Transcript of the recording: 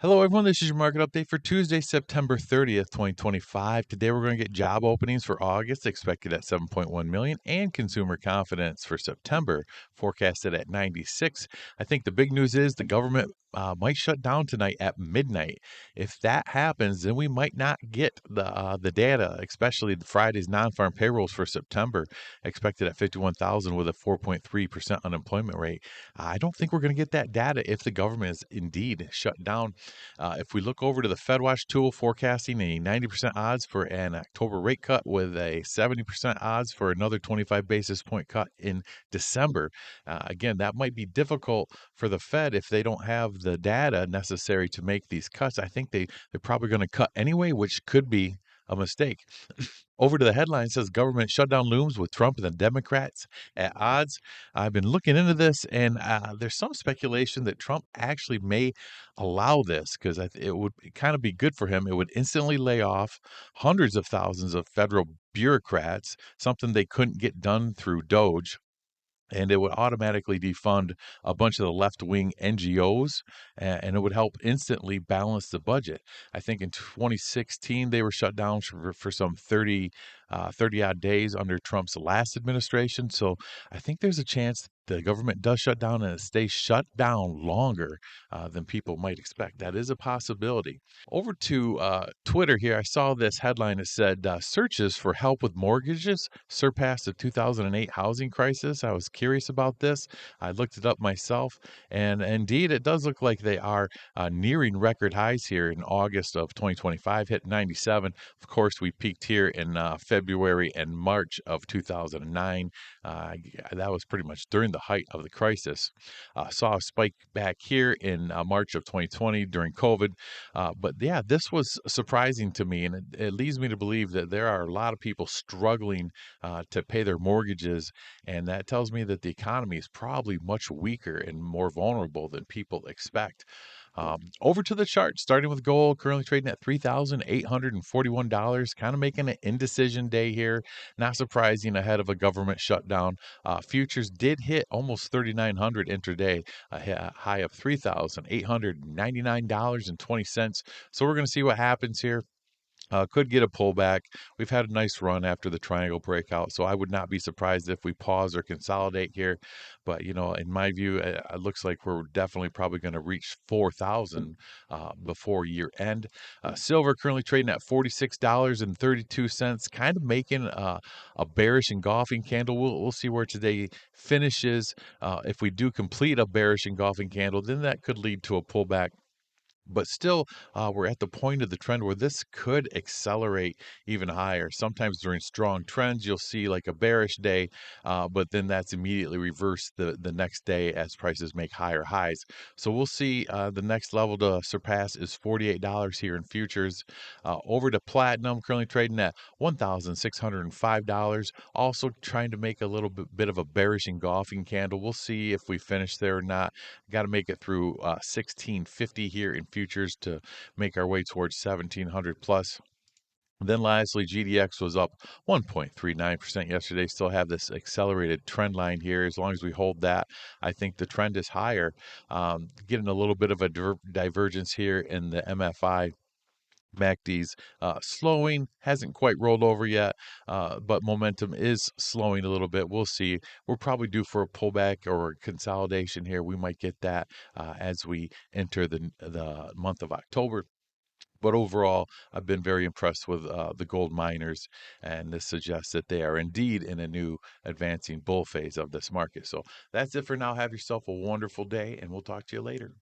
Hello, everyone. This is your market update for Tuesday, September 30th, 2025. Today, we're going to get job openings for August expected at 7.1 million and consumer confidence for September forecasted at 96. I think the big news is the government might shut down tonight at midnight. If that happens, then we might not get the data, especially Friday's non-farm payrolls for September expected at 51,000 with a 4.3% unemployment rate. I don't think we're going to get that data if the government is indeed shut down. If we look over to the FedWatch tool forecasting a 90% odds for an October rate cut with a 70% odds for another 25 basis point cut in December. Again, that might be difficult for the Fed if they don't have the data necessary to make these cuts. I think they're probably going to cut anyway, which could be a mistake. Over to the headline says government shutdown looms with Trump and the Democrats at odds. I've been looking into this, and there's some speculation that Trump actually may allow this because it would kind of be good for him. It would instantly lay off hundreds of thousands of federal bureaucrats, something they couldn't get done through Doge, and it would automatically defund a bunch of the left-wing NGOs, and it would help instantly balance the budget. I think in 2016 they were shut down for some 30 odd days under Trump's last administration. So I think there's a chance the government does shut down and it stays shut down longer than people might expect. That is a possibility. Over to Twitter here, I saw this headline that said searches for help with mortgages surpassed the 2008 housing crisis. I was curious about this. I looked it up myself, and indeed, it does look like they are nearing record highs here in August of 2025, hit 97. Of course, we peaked here in February and March of 2009. That was pretty much during the height of the crisis. Saw a spike back here in March of 2020 during COVID. But yeah, this was surprising to me, and it leads me to believe that there are a lot of people struggling to pay their mortgages, and that tells me that the economy is probably much weaker and more vulnerable than people expect. Over to the chart, starting with gold, currently trading at $3,841, kind of making an indecision day here. Not surprising ahead of a government shutdown. Futures did hit almost 3,900 intraday, a high of $3,899.20. So we're going to see what happens here. Could get a pullback. We've had a nice run after the triangle breakout, so I would not be surprised if we pause or consolidate here. But in my view, it looks like we're definitely probably going to reach 4,000 before year end. Silver currently trading at $46.32, kind of making a bearish engulfing candle. We'll see where today finishes. If we do complete a bearish engulfing candle, then that could lead to a pullback, but still, we're at the point of the trend where this could accelerate even higher. Sometimes during strong trends, you'll see like a bearish day, but then that's immediately reversed the next day as prices make higher highs. So we'll see. The next level to surpass is $48 here in futures. Over to platinum, currently trading at $1,605. Also trying to make a little bit of a bearish engulfing candle. We'll see if we finish there or not. Got to make it through 1650 here in futures to make our way towards 1700 plus. Then lastly, GDX was up 1.39% yesterday. Still have this accelerated trend line here. As long as we hold that, I think the trend is higher. Getting a little bit of a divergence here in the MFI. MACD's slowing, hasn't quite rolled over yet, but momentum is slowing a little bit. We'll see. We're probably due for a pullback or a consolidation here. We might get that as we enter the month of October. But overall, I've been very impressed with the gold miners, and this suggests that they are indeed in a new advancing bull phase of this market. So that's it for now. Have yourself a wonderful day, and we'll talk to you later.